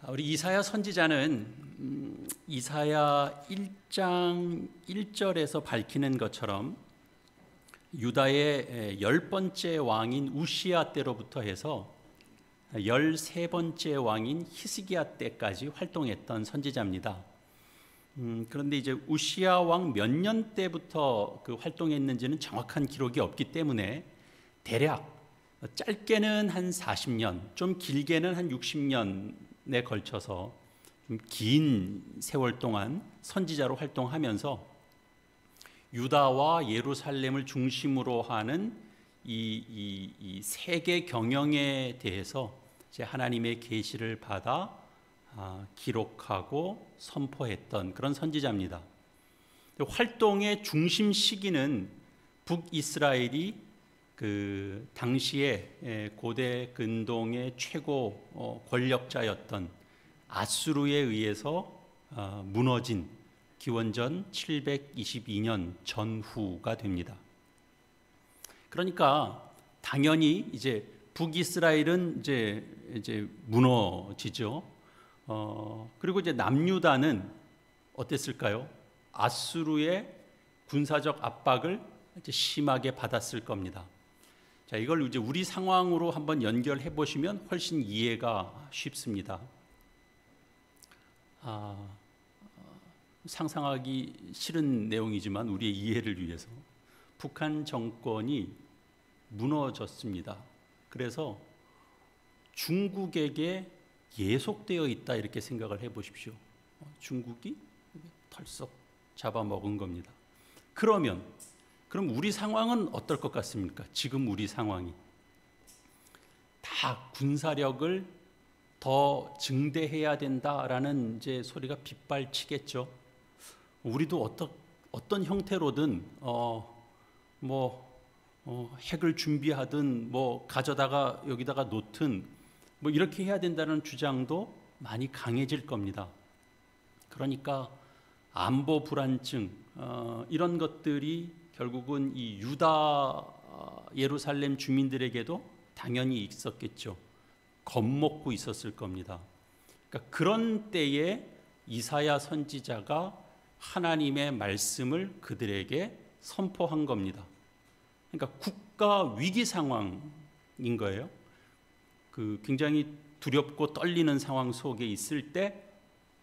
우리 이사야 선지자는 이사야 1장 1절에서 밝히는 것처럼 유다의 10번째 왕인 우시야 때로부터 해서 13번째 왕인 히스기야 때까지 활동했던 선지자입니다. 그런데 이제 우시야 왕 몇 년 때부터 그 활동했는지는 정확한 기록이 없기 때문에 대략 짧게는 한 40년, 좀 길게는 한 60년에 걸쳐서 좀 긴 세월 동안 선지자로 활동하면서 유다와 예루살렘을 중심으로 하는 이 세계 경영에 대해서 이제 하나님의 계시를 받아 기록하고 선포했던 그런 선지자입니다. 활동의 중심 시기는 북이스라엘이 그 당시에 고대 근동의 최고 권력자였던 아수르에 의해서 무너진 기원전 722년 전후가 됩니다. 그러니까 당연히 이제 북이스라엘은 이제 무너지죠. 그리고 이제 남유다는 어땠을까요? 아수르의 군사적 압박을 이제 심하게 받았을 겁니다. 자, 이걸 이제 우리 상황으로 한번 연결해 보시면 훨씬 이해가 쉽습니다. 상상하기 싫은 내용이지만 우리의 이해를 위해서 북한 정권이 무너졌습니다. 그래서 중국에게 예속되어 있다 이렇게 생각을 해 보십시오. 중국이 털썩 잡아먹은 겁니다. 그럼 우리 상황은 어떨 것 같습니까? 지금 우리 상황이 다 군사력을 더 증대해야 된다라는 이제 소리가 빗발치겠죠. 우리도 어떤 형태로든 핵을 준비하든 가져다가 여기다가 놓든 이렇게 해야 된다는 주장도 많이 강해질 겁니다. 그러니까 안보 불안증 이런 것들이 결국은 이 유다 예루살렘 주민들에게도 당연히 있었겠죠. 겁먹고 있었을 겁니다. 그러니까 그런 때에 이사야 선지자가 하나님의 말씀을 그들에게 선포한 겁니다. 그러니까 국가 위기 상황인 거예요. 그 굉장히 두렵고 떨리는 상황 속에 있을 때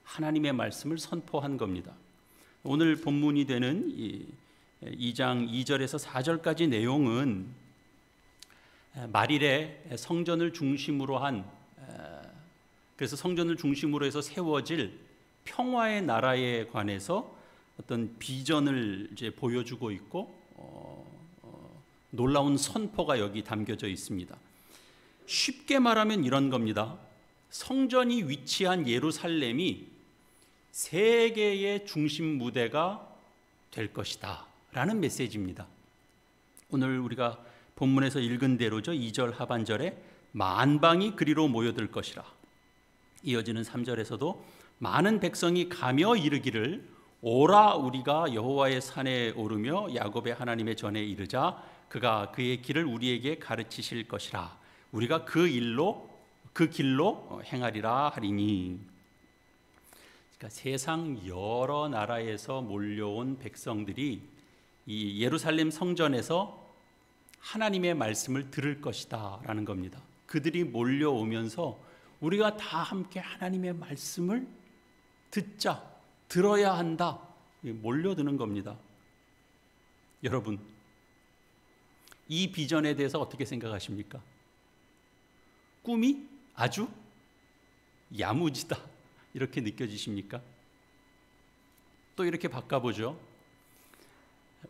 하나님의 말씀을 선포한 겁니다. 오늘 본문이 되는 2장 2절에서 4절까지 내용은 말일에 성전을 중심으로 그래서 성전을 중심으로 해서 세워질 평화의 나라에 관해서 어떤 비전을 이제 보여주고 있고 놀라운 선포가 여기 담겨져 있습니다. 쉽게 말하면 이런 겁니다. 성전이 위치한 예루살렘이 세계의 중심 무대가 될 것이다 라는 메시지입니다. 오늘 우리가 본문에서 읽은 대로죠. 2절 하반절에 만방이 그리로 모여들 것이라. 이어지는 3절에서도 많은 백성이 가며 이르기를 오라 우리가 여호와의 산에 오르며 야곱의 하나님의 전에 이르자 그가 그의 길을 우리에게 가르치실 것이라. 우리가 그 길로 행하리라 하리니. 그러니까 세상 여러 나라에서 몰려온 백성들이 이 예루살렘 성전에서 하나님의 말씀을 들을 것이다 라는 겁니다. 그들이 몰려오면서 우리가 다 함께 하나님의 말씀을 들어야 한다, 몰려드는 겁니다. 여러분, 이 비전에 대해서 어떻게 생각하십니까? 꿈이 아주 야무지다 이렇게 느껴지십니까? 또 이렇게 바꿔보죠.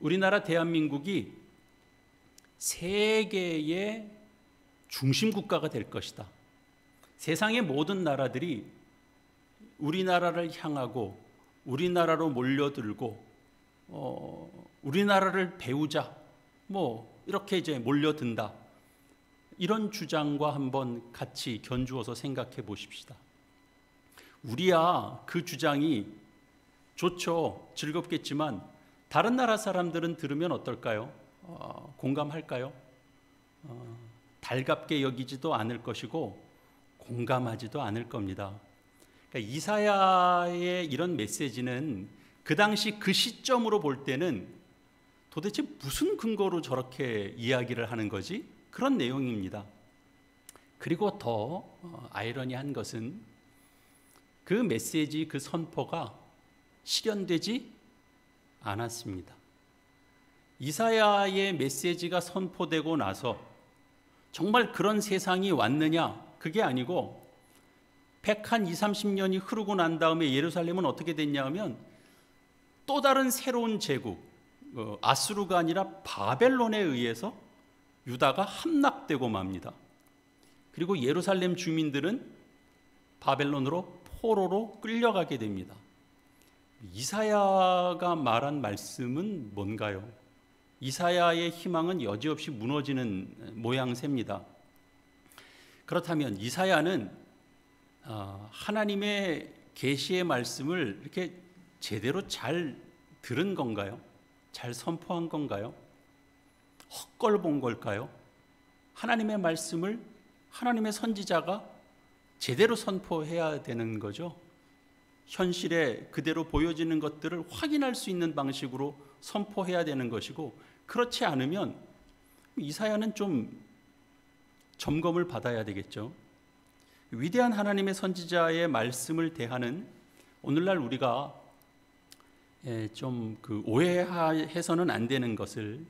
우리나라 대한민국이 세계의 중심 국가가 될 것이다. 세상의 모든 나라들이 우리나라를 향하고 우리나라로 몰려들고 우리나라를 배우자 이렇게 이제 몰려든다. 이런 주장과 한번 같이 견주어서 생각해 보십시다. 우리야 그 주장이 좋죠. 즐겁겠지만 다른 나라 사람들은 들으면 어떨까요? 공감할까요? 달갑게 여기지도 않을 것이고 공감하지도 않을 겁니다. 그러니까 이사야의 이런 메시지는 그 당시 그 시점으로 볼 때는 도대체 무슨 근거로 저렇게 이야기를 하는 거지? 그런 내용입니다. 그리고 더 아이러니한 것은 그 메시지, 그 선포가 실현되지 않았습니다. 이사야의 메시지가 선포되고 나서 정말 그런 세상이 왔느냐? 그게 아니고 100한 20, 30년이 흐르고 난 다음에 예루살렘은 어떻게 됐냐 하면 또 다른 새로운 제국, 아수르가 아니라 바벨론에 의해서 유다가 함락되고 맙니다. 그리고 예루살렘 주민들은 바벨론으로 포로로 끌려가게 됩니다. 이사야가 말한 말씀은 뭔가요? 이사야의 희망은 여지없이 무너지는 모양새입니다. 그렇다면 이사야는 하나님의 계시의 말씀을 이렇게 제대로 잘 들은 건가요? 잘 선포한 건가요? 헛걸 본 걸까요? 하나님의 말씀을 하나님의 선지자가 제대로 선포해야 되는 거죠. 현실에 그대로 보여지는 것들을 확인할 수 있는 방식으로 선포해야 되는 것이고, 그렇지 않으면 이사야는 좀 점검을 받아야 되겠죠. 위대한 하나님의 선지자의 말씀을 대하는 오늘날 우리가 좀 오해해서는 안 되는 것을,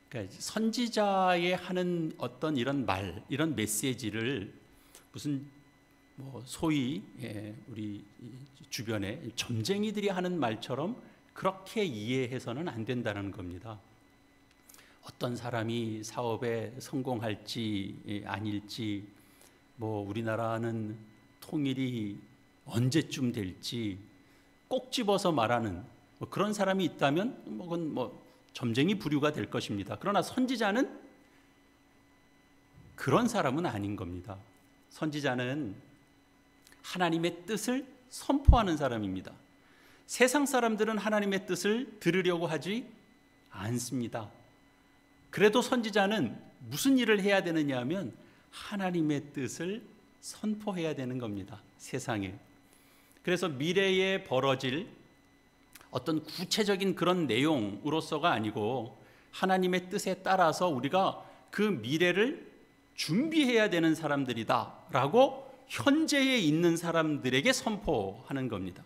그러니까 선지자의 하는 어떤 이런 말, 이런 메시지를 무슨 소위 우리 주변에 점쟁이들이 하는 말처럼 그렇게 이해해서는 안 된다는 겁니다. 어떤 사람이 사업에 성공할지 아닐지, 우리나라는 통일이 언제쯤 될지 꼭 집어서 말하는 그런 사람이 있다면 그건 점쟁이 부류가 될 것입니다. 그러나 선지자는 그런 사람은 아닌 겁니다. 선지자는 하나님의 뜻을 선포하는 사람입니다. 세상 사람들은 하나님의 뜻을 들으려고 하지 않습니다. 그래도 선지자는 무슨 일을 해야 되느냐 하면 하나님의 뜻을 선포해야 되는 겁니다. 세상에. 그래서 미래에 벌어질 어떤 구체적인 그런 내용으로서가 아니고 하나님의 뜻에 따라서 우리가 그 미래를 준비해야 되는 사람들이다라고 현재에 있는 사람들에게 선포하는 겁니다.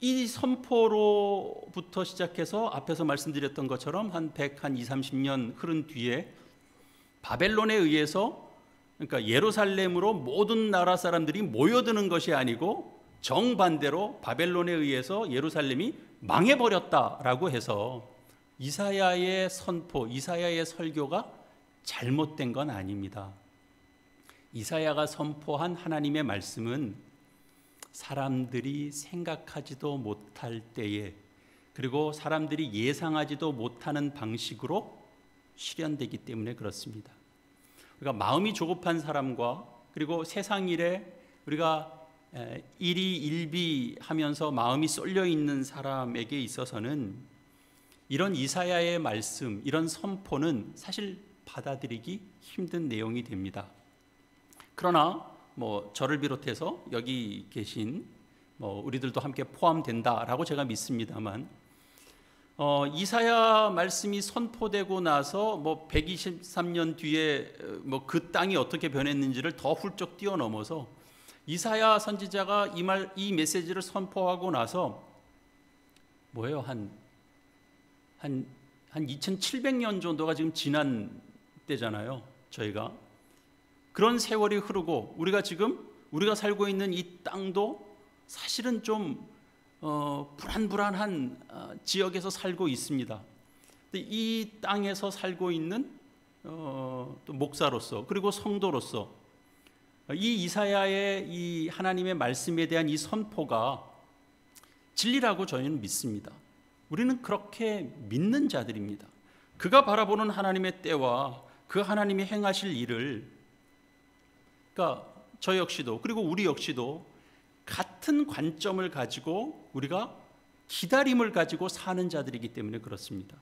이 선포로부터 시작해서 앞에서 말씀드렸던 것처럼 한 100, 한 20, 30년 흐른 뒤에 바벨론에 의해서, 그러니까 예루살렘으로 모든 나라 사람들이 모여드는 것이 아니고 정반대로 바벨론에 의해서 예루살렘이 망해버렸다라고 해서 이사야의 선포, 이사야의 설교가 잘못된 건 아닙니다. 이사야가 선포한 하나님의 말씀은 사람들이 생각하지도 못할 때에, 그리고 사람들이 예상하지도 못하는 방식으로 실현되기 때문에 그렇습니다. 우리가 마음이 조급한 사람과 그리고 세상 일에 우리가 일희일비하면서 마음이 쏠려 있는 사람에게 있어서는 이런 이사야의 말씀, 이런 선포는 사실 받아들이기 힘든 내용이 됩니다. 그러나 저를 비롯해서 여기 계신 우리들도 함께 포함된다라고 제가 믿습니다만, 이사야 말씀이 선포되고 나서 123년 뒤에 그 땅이 어떻게 변했는지를 더 훌쩍 뛰어넘어서 이사야 선지자가 이 메시지를 선포하고 나서 한 2700년 정도가 지금 지난 때잖아요. 저희가 그런 세월이 흐르고 우리가 살고 있는 이 땅도 사실은 좀 불안불안한 지역에서 살고 있습니다. 이 땅에서 살고 있는 또 목사로서, 그리고 성도로서 이 이사야의 이 하나님의 말씀에 대한 이 선포가 진리라고 저희는 믿습니다. 우리는 그렇게 믿는 자들입니다. 그가 바라보는 하나님의 때와 그 하나님이 행하실 일을, 그러니까 저 역시도, 그리고 우리 역시도 같은 관점을 가지고 우리가 기다림을 가지고 사는 자들이기 때문에 그렇습니다.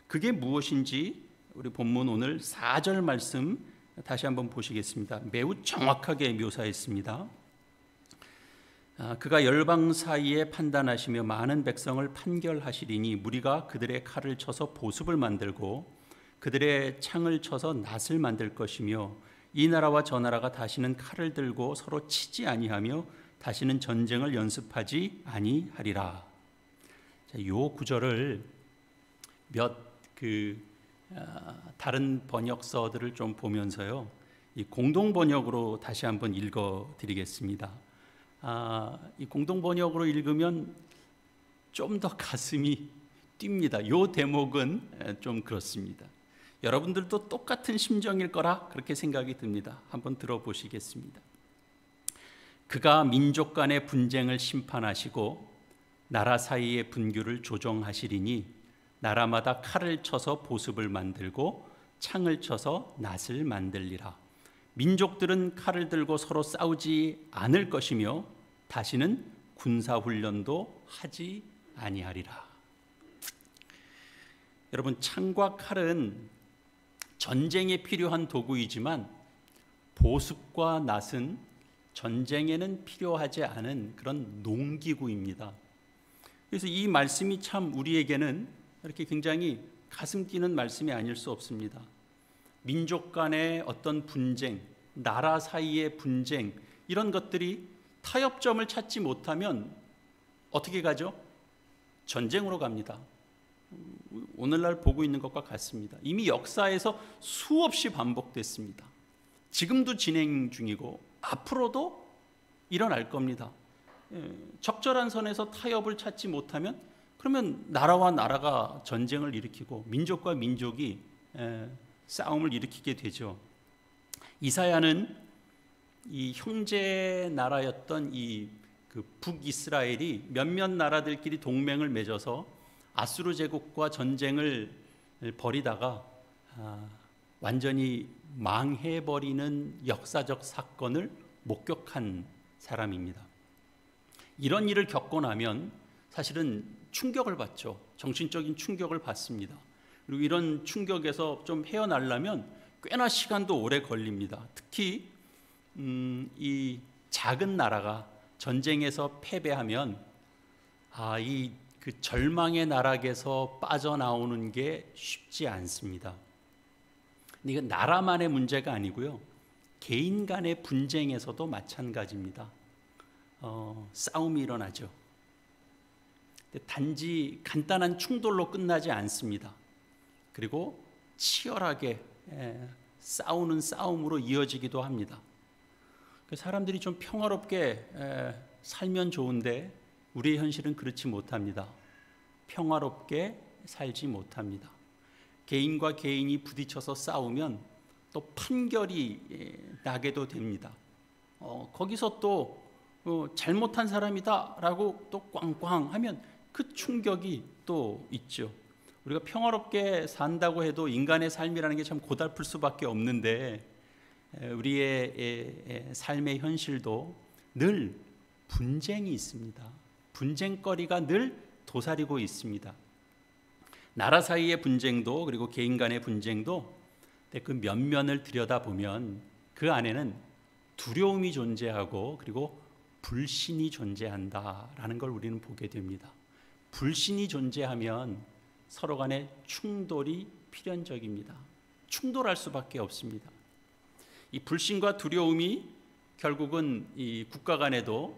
그게 무엇인지 우리 본문 오늘 4절 말씀 다시 한번 보시겠습니다. 매우 정확하게 묘사했습니다. 그가 열방 사이에 판단하시며 많은 백성을 판결하시리니 무리가 그들의 칼을 쳐서 보습을 만들고 그들의 창을 쳐서 낫을 만들 것이며 이 나라와 저 나라가 다시는 칼을 들고 서로 치지 아니하며 다시는 전쟁을 연습하지 아니하리라. 이 구절을 다른 번역서들을 좀 보면서요, 이 공동 번역으로 다시 한번 읽어드리겠습니다. 이 공동 번역으로 읽으면 좀 더 가슴이 뜁니다. 이 대목은 좀 그렇습니다. 여러분들도 똑같은 심정일 거라 그렇게 생각이 듭니다. 한번 들어보시겠습니다. 그가 민족 간의 분쟁을 심판하시고 나라 사이의 분규를 조정하시리니 나라마다 칼을 쳐서 보습을 만들고 창을 쳐서 낫을 만들리라. 민족들은 칼을 들고 서로 싸우지 않을 것이며 다시는 군사훈련도 하지 아니하리라. 여러분, 창과 칼은 전쟁에 필요한 도구이지만 보습과 낫은 전쟁에는 필요하지 않은 그런 농기구입니다. 그래서 이 말씀이 참 우리에게는 이렇게 굉장히 가슴 뛰는 말씀이 아닐 수 없습니다. 민족 간의 어떤 분쟁, 나라 사이의 분쟁, 이런 것들이 타협점을 찾지 못하면 어떻게 가죠? 전쟁으로 갑니다. 오늘날 보고 있는 것과 같습니다. 이미 역사에서 수없이 반복됐습니다. 지금도 진행 중이고 앞으로도 일어날 겁니다. 적절한 선에서 타협을 찾지 못하면 그러면 나라와 나라가 전쟁을 일으키고 민족과 민족이 싸움을 일으키게 되죠. 이사야는 이 형제 나라였던 그 북이스라엘이 몇몇 나라들끼리 동맹을 맺어서 아수르 제국과 전쟁을 벌이다가 완전히 망해버리는 역사적 사건을 목격한 사람입니다. 이런 일을 겪고 나면 사실은 충격을 받죠. 정신적인 충격을 받습니다. 그리고 이런 충격에서 좀 헤어나려면 꽤나 시간도 오래 걸립니다. 특히 이 작은 나라가 전쟁에서 패배하면 그 절망의 나락에서 빠져나오는 게 쉽지 않습니다. 근데 이건 나라만의 문제가 아니고요, 개인 간의 분쟁에서도 마찬가지입니다. 싸움이 일어나죠. 단지 간단한 충돌로 끝나지 않습니다. 그리고 치열하게 싸우는 싸움으로 이어지기도 합니다. 사람들이 좀 평화롭게 살면 좋은데 우리의 현실은 그렇지 못합니다. 평화롭게 살지 못합니다. 개인과 개인이 부딪혀서 싸우면 또 판결이 나게도 됩니다. 거기서 또 잘못한 사람이다라고 또 꽝꽝 하면 그 충격이 또 있죠. 우리가 평화롭게 산다고 해도 인간의 삶이라는 게 참 고달플 수밖에 없는데 우리의 삶의 현실도 늘 분쟁이 있습니다. 분쟁거리가 늘 도사리고 있습니다. 나라 사이의 분쟁도 그리고 개인 간의 분쟁도 그 면면을 들여다보면 그 안에는 두려움이 존재하고 그리고 불신이 존재한다라는 걸 우리는 보게 됩니다. 불신이 존재하면 서로 간의 충돌이 필연적입니다. 충돌할 수밖에 없습니다. 이 불신과 두려움이 결국은 이 국가 간에도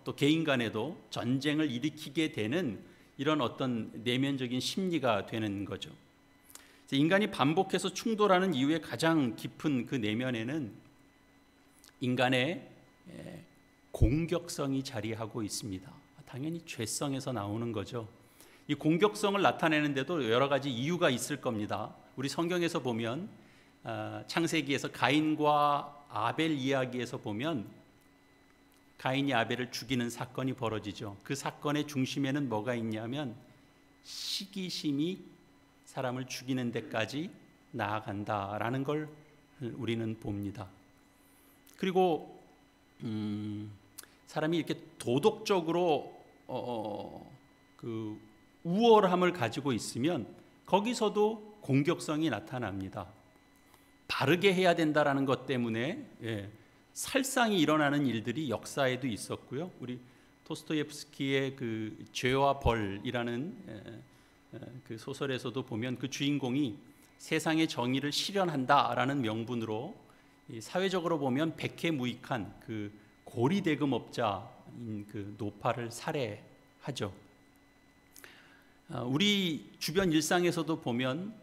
또 개인 간에도 전쟁을 일으키게 되는 이런 어떤 내면적인 심리가 되는 거죠. 인간이 반복해서 충돌하는 이유의 가장 깊은 그 내면에는 인간의 공격성이 자리하고 있습니다. 당연히 죄성에서 나오는 거죠. 이 공격성을 나타내는데도 여러 가지 이유가 있을 겁니다. 우리 성경에서 보면 창세기에서 가인과 아벨 이야기에서 보면 가인이 아벨을 죽이는 사건이 벌어지죠. 그 사건의 중심에는 뭐가 있냐면 시기심이 사람을 죽이는 데까지 나아간다라는 걸 우리는 봅니다. 그리고 사람이 이렇게 도덕적으로 그 우월함을 가지고 있으면 거기서도 공격성이 나타납니다. 바르게 해야 된다라는 것 때문에 살상이 일어나는 일들이 역사에도 있었고요. 우리 토스토옙스키의 그 죄와 벌이라는 그 소설에서도 보면 그 주인공이 세상의 정의를 실현한다라는 명분으로 사회적으로 보면 백해무익한 그 고리대금업자인 그 노파를 살해하죠. 우리 주변 일상에서도 보면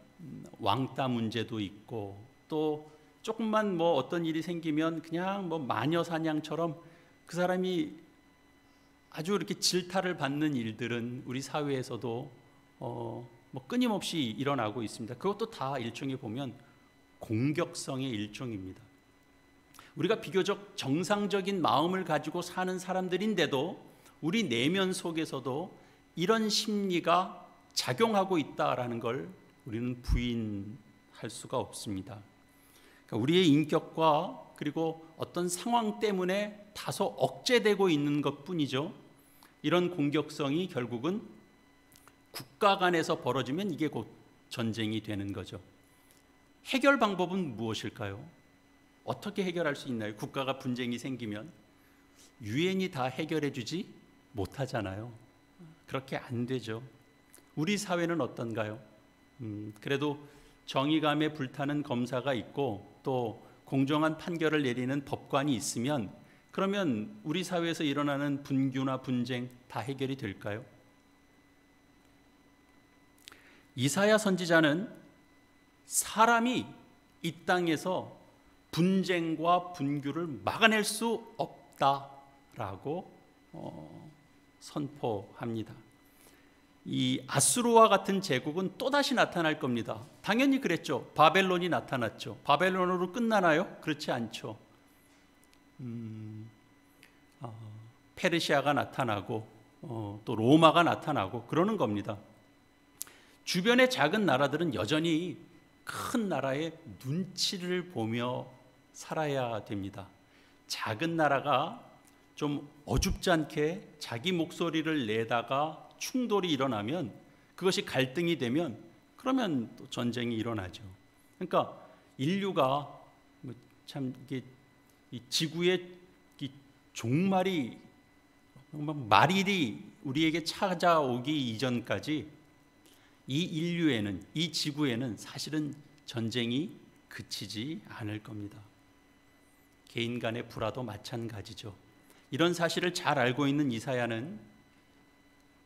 왕따 문제도 있고, 또 조금만 뭐 어떤 일이 생기면 그냥 뭐 마녀 사냥처럼 그 사람이 아주 이렇게 질타를 받는 일들은 우리 사회에서도 뭐 끊임없이 일어나고 있습니다. 그것도 다 일종의 보면 공격성의 일종입니다. 우리가 비교적 정상적인 마음을 가지고 사는 사람들인데도 우리 내면 속에서도 이런 심리가 작용하고 있다라는 걸 우리는 부인할 수가 없습니다. 그러니까 우리의 인격과 그리고 어떤 상황 때문에 다소 억제되고 있는 것뿐이죠. 이런 공격성이 결국은 국가 간에서 벌어지면 이게 곧 전쟁이 되는 거죠. 해결 방법은 무엇일까요? 어떻게 해결할 수 있나요? 국가가 분쟁이 생기면 유엔이 다 해결해 주지 못하잖아요. 그렇게 안 되죠. 우리 사회는 어떤가요? 그래도 정의감에 불타는 검사가 있고 또 공정한 판결을 내리는 법관이 있으면, 그러면 우리 사회에서 일어나는 분규나 분쟁 다 해결이 될까요? 이사야 선지자는 사람이 이 땅에서 분쟁과 분규를 막아낼 수 없다라고 선포합니다. 이 아수르와 같은 제국은 또다시 나타날 겁니다. 당연히 그랬죠. 바벨론이 나타났죠. 바벨론으로 끝나나요? 그렇지 않죠. 페르시아가 나타나고 또 로마가 나타나고 그러는 겁니다. 주변의 작은 나라들은 여전히 큰 나라의 눈치를 보며 살아야 됩니다. 작은 나라가 좀 어줍지 않게 자기 목소리를 내다가 충돌이 일어나면, 그것이 갈등이 되면, 그러면 또 전쟁이 일어나죠. 그러니까 인류가 참 이게 이 지구의 이 종말이, 말일이 우리에게 찾아오기 이전까지 이 인류에는, 이 지구에는 사실은 전쟁이 그치지 않을 겁니다. 개인 간의 불화도 마찬가지죠. 이런 사실을 잘 알고 있는 이사야는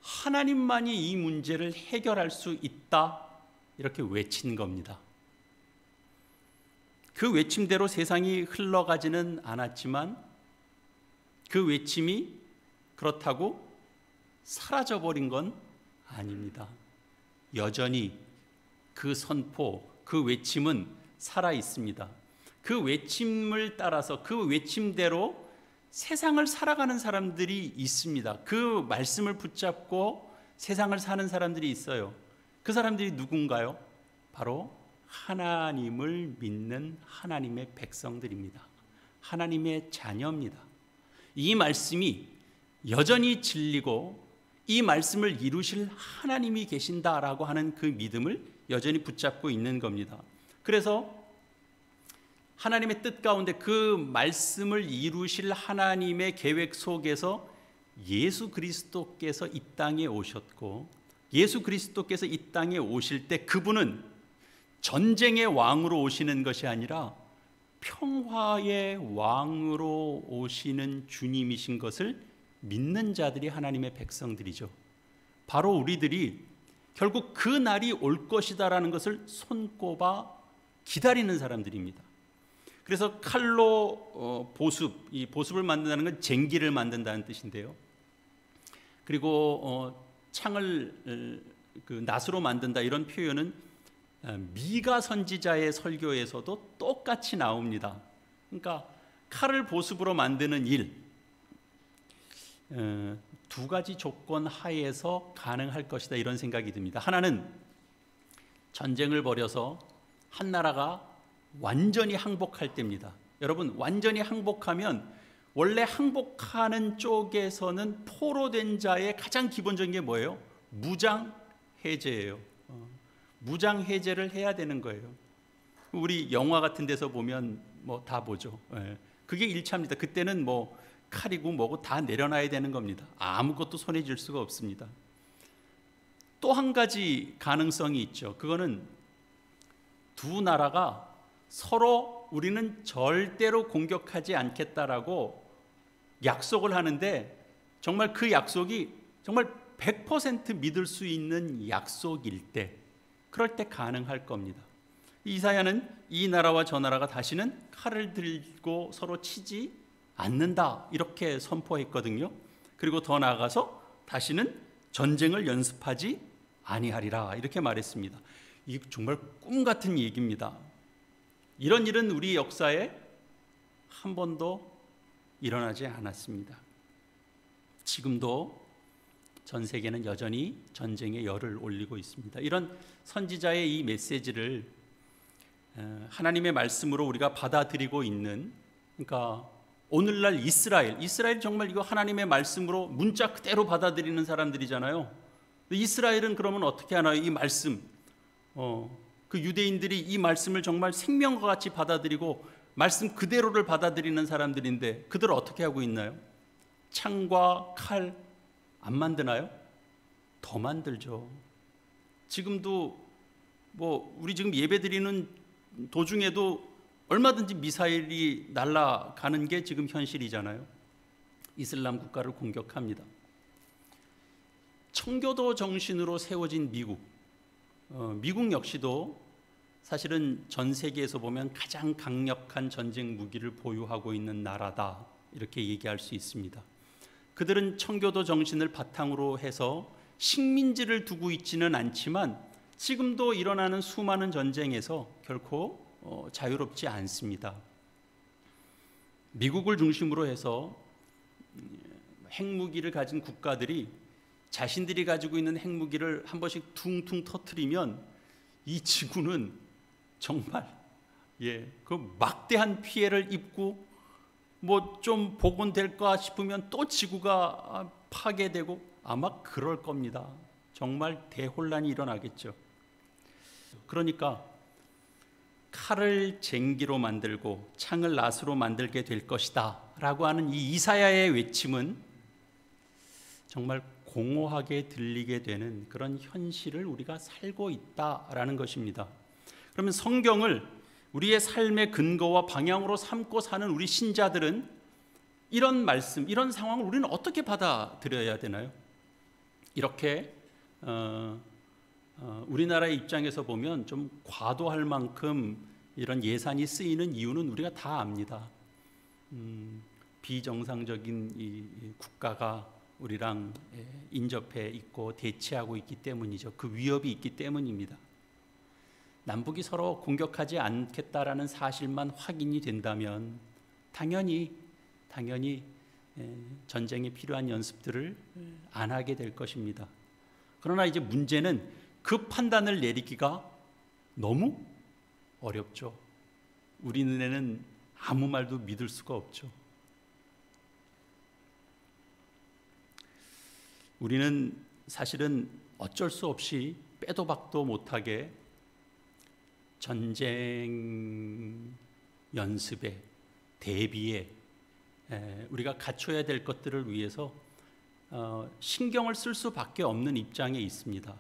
하나님만이 이 문제를 해결할 수 있다, 이렇게 외친 겁니다. 그 외침대로 세상이 흘러가지는 않았지만 그 외침이 그렇다고 사라져버린 건 아닙니다. 여전히 그 선포, 그 외침은 살아 있습니다. 그 외침을 따라서, 그 외침대로 세상을 살아가는 사람들이 있습니다. 그 말씀을 붙잡고 세상을 사는 사람들이 있어요. 그 사람들이 누군가요? 바로 하나님을 믿는 하나님의 백성들입니다. 하나님의 자녀입니다. 이 말씀이 여전히 진리고 이 말씀을 이루실 하나님이 계신다라고 하는 그 믿음을 여전히 붙잡고 있는 겁니다. 그래서 하나님의 뜻 가운데 그 말씀을 이루실 하나님의 계획 속에서 예수 그리스도께서 이 땅에 오셨고, 예수 그리스도께서 이 땅에 오실 때 그분은 전쟁의 왕으로 오시는 것이 아니라 평화의 왕으로 오시는 주님이신 것을 믿는 자들이 하나님의 백성들이죠. 바로 우리들이 결국 그 날이 올 것이다라는 것을 손꼽아 기다리는 사람들입니다. 그래서 칼로 보습, 이 보습을 만든다는 건 쟁기를 만든다는 뜻인데요. 그리고 창을 낫으로 만든다, 이런 표현은 미가 선지자의 설교에서도 똑같이 나옵니다. 그러니까 칼을 보습으로 만드는 일, 두 가지 조건 하에서 가능할 것이다, 이런 생각이 듭니다. 하나는 전쟁을 벌여서 한 나라가 완전히 항복할 때입니다. 여러분, 완전히 항복하면 원래 항복하는 쪽에서는 포로된 자의 가장 기본적인 게 뭐예요? 무장 해제예요. 무장 해제를 해야 되는 거예요. 우리 영화 같은 데서 보면 뭐 다 보죠. 그게 1차입니다. 그때는 뭐 칼이고 뭐고 다 내려놔야 되는 겁니다. 아무것도 손에 쥘 수가 없습니다. 또 한 가지 가능성이 있죠. 그거는 두 나라가 서로 우리는 절대로 공격하지 않겠다라고 약속을 하는데, 정말 그 약속이 정말 100% 믿을 수 있는 약속일 때, 그럴 때 가능할 겁니다. 이사야는 이 나라와 저 나라가 다시는 칼을 들고 서로 치지 않는다, 이렇게 선포했거든요. 그리고 더 나아가서 다시는 전쟁을 연습하지 아니하리라, 이렇게 말했습니다. 이게 정말 꿈 같은 얘기입니다. 이런 일은 우리 역사에 한 번도 일어나지 않았습니다. 지금도 전 세계는 여전히 전쟁의 열을 올리고 있습니다. 이런 선지자의 이 메시지를 하나님의 말씀으로 우리가 받아들이고 있는, 그러니까 오늘날 이스라엘 정말 이거 하나님의 말씀으로 문자 그대로 받아들이는 사람들이잖아요. 이스라엘은 그러면 어떻게 하나요? 이 말씀, 그 유대인들이 이 말씀을 정말 생명과 같이 받아들이고 말씀 그대로를 받아들이는 사람들인데, 그들 어떻게 하고 있나요? 창과 칼 안 만드나요? 더 만들죠. 지금도 우리 지금 예배드리는 도중에도 얼마든지 미사일이 날아가는 게 지금 현실이잖아요. 이슬람 국가를 공격합니다. 청교도 정신으로 세워진 미국 역시도 사실은 전 세계에서 보면 가장 강력한 전쟁 무기를 보유하고 있는 나라다, 이렇게 얘기할 수 있습니다. 그들은 청교도 정신을 바탕으로 해서 식민지를 두고 있지는 않지만 지금도 일어나는 수많은 전쟁에서 결코 자유롭지 않습니다. 미국을 중심으로 해서 핵무기를 가진 국가들이 자신들이 가지고 있는 핵무기를 한 번씩 퉁퉁 터뜨리면 이 지구는 정말 그 막대한 피해를 입고 좀 복원될까 싶으면 또 지구가 파괴되고 아마 그럴 겁니다. 정말 대혼란이 일어나겠죠. 그러니까 칼을 쟁기로 만들고 창을 낫으로 만들게 될 것이다 라고 하는 이 이사야의 외침은 정말 공허하게 들리게 되는 그런 현실을 우리가 살고 있다라는 것입니다. 그러면 성경을 우리의 삶의 근거와 방향으로 삼고 사는 우리 신자들은 이런 말씀, 이런 상황을 우리는 어떻게 받아들여야 되나요? 이렇게 우리나라의 입장에서 보면 좀 과도할 만큼 이런 예산이 쓰이는 이유는 우리가 다 압니다. 비정상적인 이 국가가 우리랑 인접해 있고 대치하고 있기 때문이죠. 그 위협이 있기 때문입니다. 남북이 서로 공격하지 않겠다라는 사실만 확인이 된다면 당연히 전쟁에 필요한 연습들을 안 하게 될 것입니다. 그러나 이제 문제는 그 판단을 내리기가 너무 어렵죠. 우리 눈에는 아무 말도 믿을 수가 없죠. 우리는 사실은 어쩔 수 없이 빼도 박도 못하게 전쟁 연습에, 대비에 우리가 갖춰야 될 것들을 위해서 신경을 쓸 수밖에 없는 입장에 있습니다.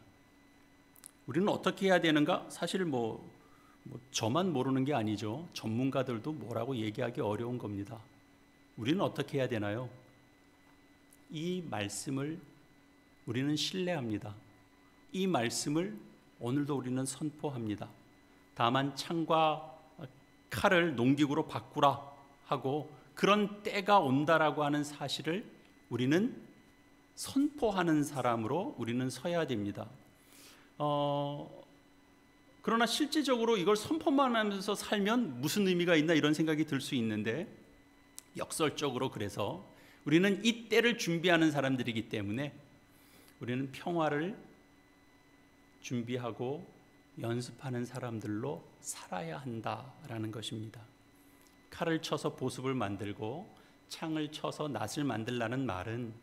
우리는 어떻게 해야 되는가? 사실 저만 모르는 게 아니죠. 전문가들도 뭐라고 얘기하기 어려운 겁니다. 우리는 어떻게 해야 되나요? 이 말씀을 우리는 신뢰합니다. 이 말씀을 오늘도 우리는 선포합니다. 다만 창과 칼을 농기구로 바꾸라 하고 그런 때가 온다라고 하는 사실을 우리는 선포하는 사람으로 우리는 서야 됩니다. 그러나 실질적으로 이걸 선포만 하면서 살면 무슨 의미가 있나 이런 생각이 들 수 있는데, 역설적으로 그래서 우리는 이 때를 준비하는 사람들이기 때문에 우리는 평화를 준비하고 연습하는 사람들로 살아야 한다라는 것입니다. 칼을 쳐서 보습을 만들고 창을 쳐서 낫을 만들라는 말은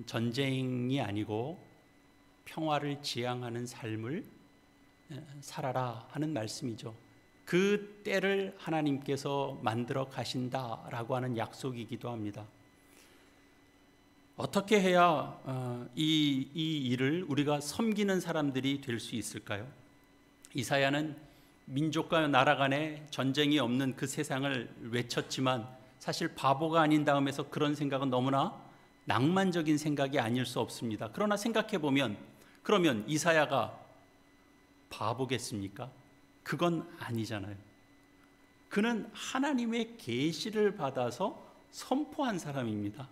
전쟁이 아니고 평화를 지향하는 삶을 살아라 하는 말씀이죠. 그 때를 하나님께서 만들어 가신다라고 하는 약속이기도 합니다. 어떻게 해야 이 일을 우리가 섬기는 사람들이 될 수 있을까요? 이사야는 민족과 나라 간에 전쟁이 없는 그 세상을 외쳤지만 사실 바보가 아닌 다음에서 그런 생각은 너무나 낭만적인 생각이 아닐 수 없습니다. 그러나 생각해 보면 그러면 이사야가 바보겠습니까? 그건 아니잖아요. 그는 하나님의 계시를 받아서 선포한 사람입니다.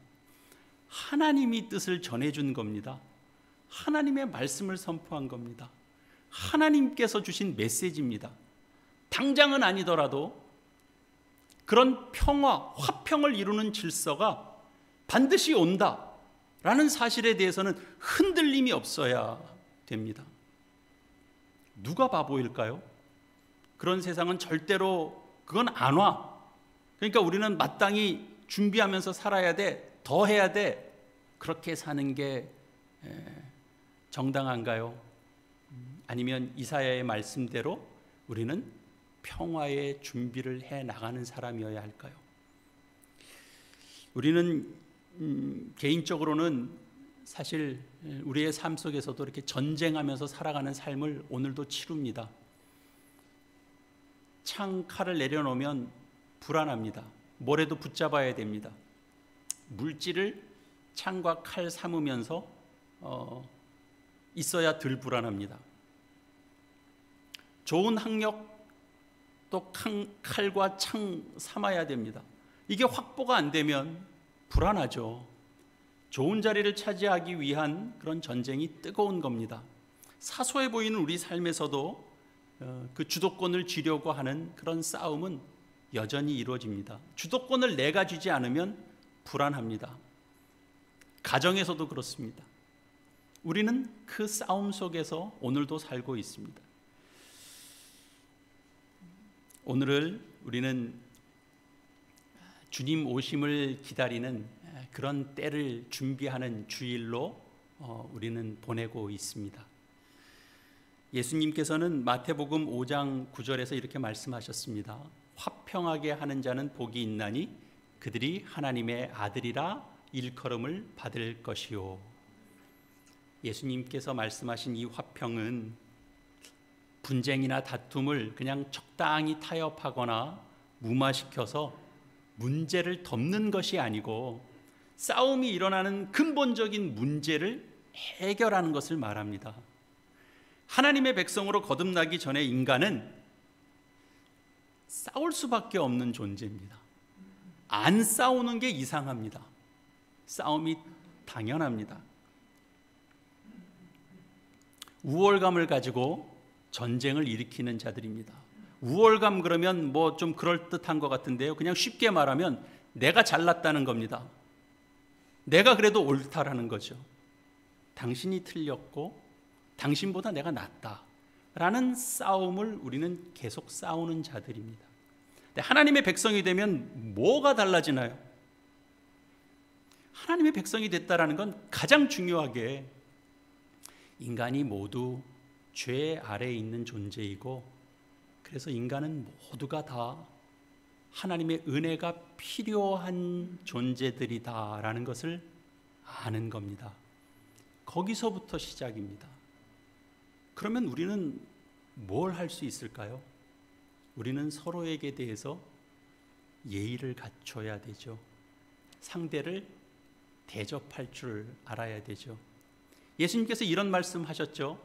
하나님이 뜻을 전해준 겁니다. 하나님의 말씀을 선포한 겁니다. 하나님께서 주신 메시지입니다. 당장은 아니더라도 그런 평화, 화평을 이루는 질서가 반드시 온다라는 사실에 대해서는 흔들림이 없어야 됩니다. 누가 바보일까요? 그런 세상은 절대로 그건 안 와. 그러니까 우리는 마땅히 준비하면서 살아야 돼. 더 해야 돼. 그렇게 사는 게 정당한가요? 아니면 이사야의 말씀대로 우리는 평화의 준비를 해 나가는 사람이어야 할까요? 우리는 개인적으로는 사실 우리의 삶 속에서도 이렇게 전쟁하면서 살아가는 삶을 오늘도 치룹니다. 칼을 내려놓으면 불안합니다. 뭐래도 붙잡아야 됩니다. 물질을 창과 칼 삼으면서 있어야 덜 불안합니다. 좋은 학력 또 칼과 창 삼아야 됩니다. 이게 확보가 안 되면 불안하죠. 좋은 자리를 차지하기 위한 그런 전쟁이 뜨거운 겁니다. 사소해 보이는 우리 삶에서도 그 주도권을 쥐려고 하는 그런 싸움은 여전히 이루어집니다. 주도권을 내가 쥐지 않으면 불안합니다. 가정에서도 그렇습니다. 우리는 그 싸움 속에서 오늘도 살고 있습니다. 오늘을 우리는 주님 오심을 기다리는 그런 때를 준비하는 주일로 우리는 보내고 있습니다. 예수님께서는 마태복음 5장 9절에서 이렇게 말씀하셨습니다. 화평하게 하는 자는 복이 있나니 그들이 하나님의 아들이라 일컬음을 받을 것이요. 예수님께서 말씀하신 이 화평은 분쟁이나 다툼을 그냥 적당히 타협하거나 무마시켜서 문제를 덮는 것이 아니고 싸움이 일어나는 근본적인 문제를 해결하는 것을 말합니다. 하나님의 백성으로 거듭나기 전에 인간은 싸울 수밖에 없는 존재입니다. 안 싸우는 게 이상합니다. 싸움이 당연합니다. 우월감을 가지고 전쟁을 일으키는 자들입니다. 우월감 그러면 뭐 좀 그럴듯한 것 같은데요. 그냥 쉽게 말하면 내가 잘났다는 겁니다. 내가 그래도 옳다라는 거죠. 당신이 틀렸고 당신보다 내가 낫다 라는 싸움을 우리는 계속 싸우는 자들입니다. 근데 하나님의 백성이 되면 뭐가 달라지나요? 하나님의 백성이 됐다라는 건 가장 중요하게 인간이 모두 죄 아래에 있는 존재이고 그래서 인간은 모두가 다 하나님의 은혜가 필요한 존재들이다라는 것을 아는 겁니다. 거기서부터 시작입니다. 그러면 우리는 뭘 할 수 있을까요? 우리는 서로에게 대해서 예의를 갖춰야 되죠. 상대를 대접할 줄 알아야 되죠. 예수님께서 이런 말씀하셨죠.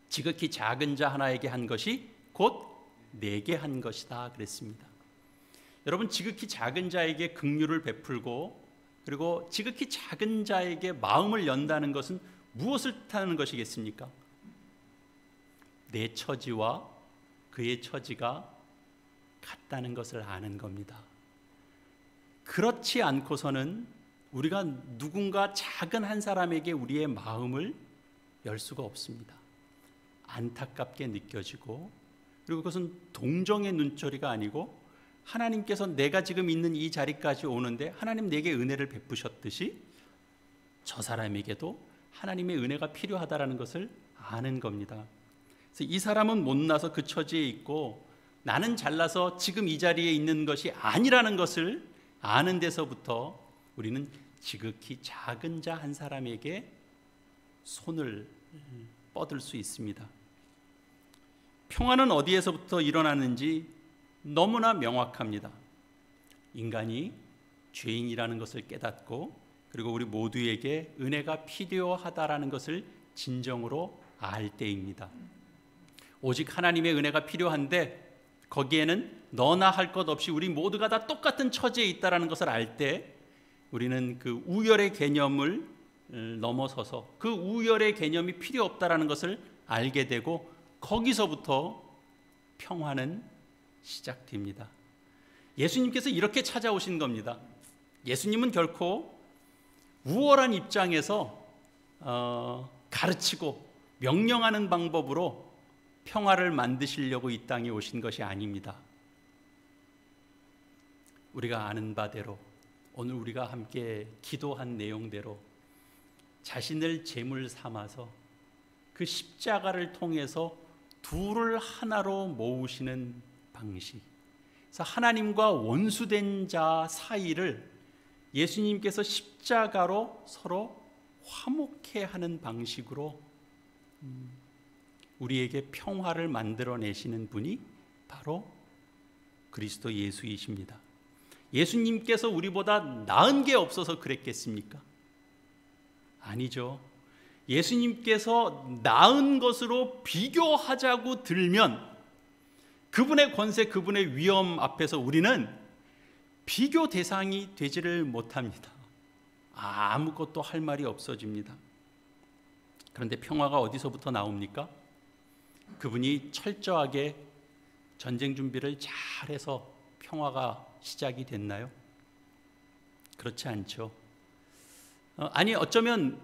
지극히 작은 자 하나에게 한 것이 곧 내게 한 것이다 그랬습니다. 여러분, 지극히 작은 자에게 긍휼을 베풀고 그리고 지극히 작은 자에게 마음을 연다는 것은 무엇을 뜻하는 것이겠습니까? 내 처지와 그의 처지가 같다는 것을 아는 겁니다. 그렇지 않고서는 우리가 누군가 작은 한 사람에게 우리의 마음을 열 수가 없습니다. 안타깝게 느껴지고 그리고 그것은 동정의 눈초리가 아니고 하나님께서 내가 지금 있는 이 자리까지 오는데 하나님 내게 은혜를 베푸셨듯이 저 사람에게도 하나님의 은혜가 필요하다는 것을 아는 겁니다. 그래서 이 사람은 못나서 그 처지에 있고 나는 잘나서 지금 이 자리에 있는 것이 아니라는 것을 아는 데서부터 우리는 지극히 작은 자 한 사람에게 손을 뻗을 수 있습니다. 평화는 어디에서부터 일어나는지 너무나 명확합니다. 인간이 죄인이라는 것을 깨닫고 그리고 우리 모두에게 은혜가 필요하다라는 것을 진정으로 알 때입니다. 오직 하나님의 은혜가 필요한데 거기에는 너나 할 것 없이 우리 모두가 다 똑같은 처지에 있다는 것을 알 때 우리는 그 우열의 개념을 넘어서서 그 우열의 개념이 필요 없다는 것을 알게 되고 거기서부터 평화는 시작됩니다. 예수님께서 이렇게 찾아오신 겁니다. 예수님은 결코 우월한 입장에서 가르치고 명령하는 방법으로 평화를 만드시려고 이 땅에 오신 것이 아닙니다. 우리가 아는 바대로 오늘 우리가 함께 기도한 내용대로 자신을 제물 삼아서 그 십자가를 통해서 둘을 하나로 모으시는 방식, 그래서 하나님과 원수된 자 사이를 예수님께서 십자가로 서로 화목해 하는 방식으로 우리에게 평화를 만들어내시는 분이 바로 그리스도 예수이십니다. 예수님께서 우리보다 나은 게 없어서 그랬겠습니까? 아니죠. 예수님께서 나은 것으로 비교하자고 들면 그분의 권세, 그분의 위엄 앞에서 우리는 비교 대상이 되지를 못합니다. 아무것도 할 말이 없어집니다. 그런데 평화가 어디서부터 나옵니까? 그분이 철저하게 전쟁 준비를 잘해서 평화가 시작이 됐나요? 그렇지 않죠. 아니 어쩌면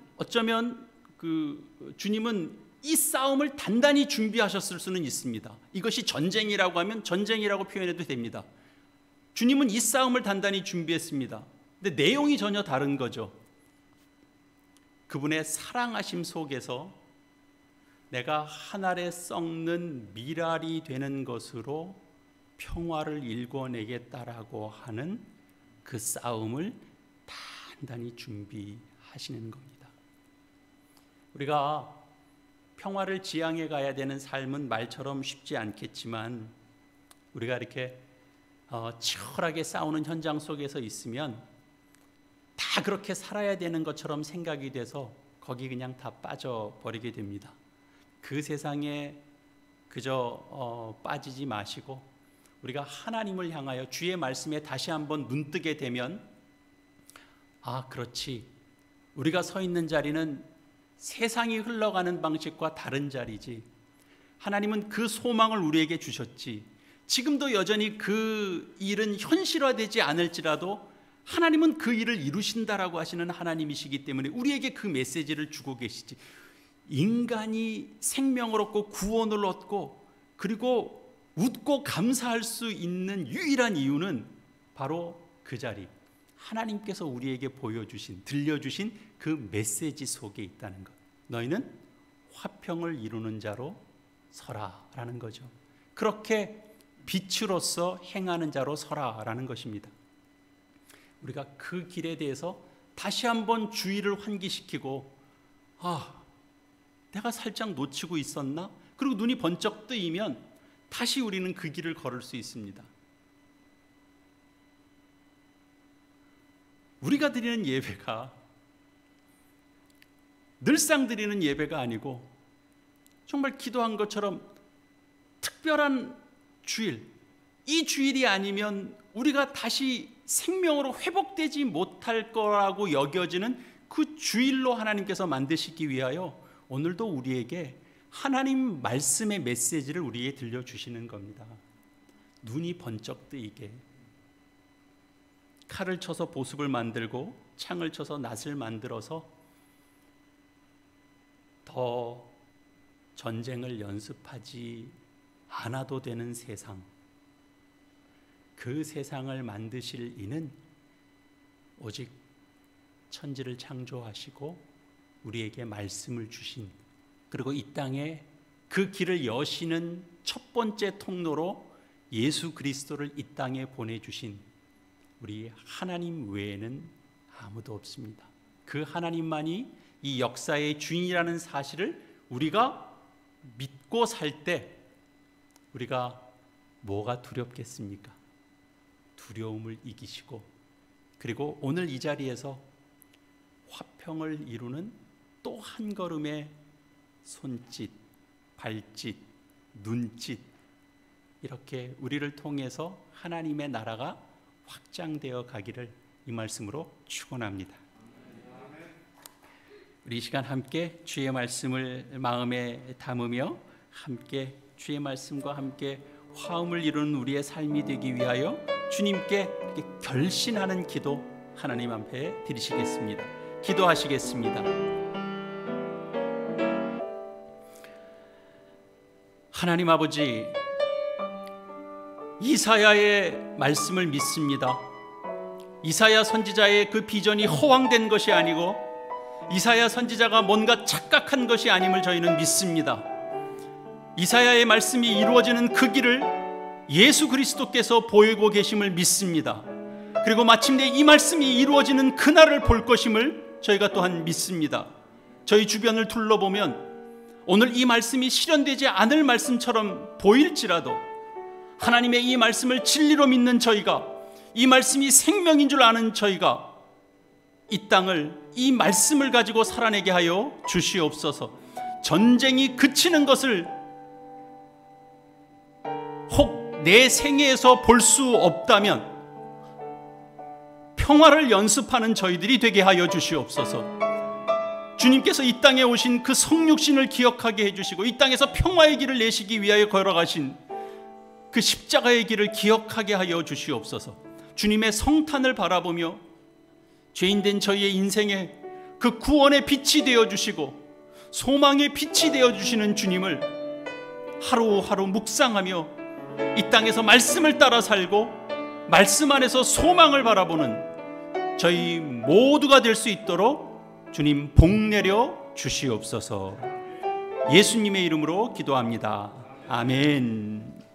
그 주님은 이 싸움을 단단히 준비하셨을 수는 있습니다. 이것이 전쟁이라고 하면 전쟁이라고 표현해도 됩니다. 주님은 이 싸움을 단단히 준비했습니다. 근데 내용이 전혀 다른 거죠. 그분의 사랑하심 속에서 내가 한 알에 썩는 밀알이 되는 것으로 평화를 일궈내겠다라고 하는 그 싸움을 단단히 준비하시는 겁니다. 우리가 평화를 지향해 가야 되는 삶은 말처럼 쉽지 않겠지만 우리가 이렇게 치열하게 싸우는 현장 속에서 있으면 다 그렇게 살아야 되는 것처럼 생각이 돼서 거기 그냥 다 빠져버리게 됩니다. 그 세상에 그저 빠지지 마시고 우리가 하나님을 향하여 주의 말씀에 다시 한번 눈뜨게 되면 아, 그렇지. 우리가 서 있는 자리는 세상이 흘러가는 방식과 다른 자리지. 하나님은 그 소망을 우리에게 주셨지. 지금도 여전히 그 일은 현실화되지 않을지라도 하나님은 그 일을 이루신다라고 하시는 하나님이시기 때문에 우리에게 그 메시지를 주고 계시지. 인간이 생명을 얻고 구원을 얻고 그리고 웃고 감사할 수 있는 유일한 이유는 바로 그 자리, 하나님께서 우리에게 보여주신, 들려주신 그 메시지 속에 있다는 것. 너희는 화평을 이루는 자로 서라라는 거죠. 그렇게 빛으로서 행하는 자로 서라라는 것입니다. 우리가 그 길에 대해서 다시 한번 주의를 환기시키고 내가 살짝 놓치고 있었나? 그리고 눈이 번쩍 뜨이면 다시 우리는 그 길을 걸을 수 있습니다. 우리가 드리는 예배가 늘상 드리는 예배가 아니고 정말 기도한 것처럼 특별한 주일, 이 주일이 아니면 우리가 다시 생명으로 회복되지 못할 거라고 여겨지는 그 주일로 하나님께서 만드시기 위하여 오늘도 우리에게 하나님 말씀의 메시지를 우리에게 들려주시는 겁니다. 눈이 번쩍 뜨이게. 칼을 쳐서 보습을 만들고 창을 쳐서 낫을 만들어서 더 전쟁을 연습하지 않아도 되는 세상, 그 세상을 만드실 이는 오직 천지를 창조하시고 우리에게 말씀을 주신, 그리고 이 땅에 그 길을 여시는 첫 번째 통로로 예수 그리스도를 이 땅에 보내주신 우리 하나님 외에는 아무도 없습니다. 그 하나님만이 이 역사의 주인이라는 사실을 우리가 믿고 살 때 우리가 뭐가 두렵겠습니까? 두려움을 이기시고, 그리고 오늘 이 자리에서 화평을 이루는 또 한 걸음의 손짓, 발짓, 눈짓, 이렇게 우리를 통해서 하나님의 나라가 확장되어 가기를 이 말씀으로 축원합니다. 우리 이 시간 함께 주의 말씀을 마음에 담으며 함께 주의 말씀과 함께 화음을 이루는 우리의 삶이 되기 위하여 주님께 결신하는 기도 하나님 앞에 드리시겠습니다. 기도하시겠습니다. 하나님 아버지, 이사야의 말씀을 믿습니다. 이사야 선지자의 그 비전이 허황된 것이 아니고 이사야 선지자가 뭔가 착각한 것이 아님을 저희는 믿습니다. 이사야의 말씀이 이루어지는 그 길을 예수 그리스도께서 보이고 계심을 믿습니다. 그리고 마침내 이 말씀이 이루어지는 그날을 볼 것임을 저희가 또한 믿습니다. 저희 주변을 둘러보면 오늘 이 말씀이 실현되지 않을 말씀처럼 보일지라도 하나님의 이 말씀을 진리로 믿는 저희가, 이 말씀이 생명인 줄 아는 저희가 이 땅을 이 말씀을 가지고 살아내게 하여 주시옵소서. 전쟁이 그치는 것을 혹 내 생애에서 볼 수 없다면 평화를 연습하는 저희들이 되게 하여 주시옵소서. 주님께서 이 땅에 오신 그 성육신을 기억하게 해주시고 이 땅에서 평화의 길을 내시기 위하여 걸어가신 그 십자가의 길을 기억하게 하여 주시옵소서. 주님의 성탄을 바라보며 죄인된 저희의 인생에 그 구원의 빛이 되어주시고 소망의 빛이 되어주시는 주님을 하루하루 묵상하며 이 땅에서 말씀을 따라 살고 말씀 안에서 소망을 바라보는 저희 모두가 될 수 있도록 주님 복 내려 주시옵소서. 예수님의 이름으로 기도합니다. 아멘.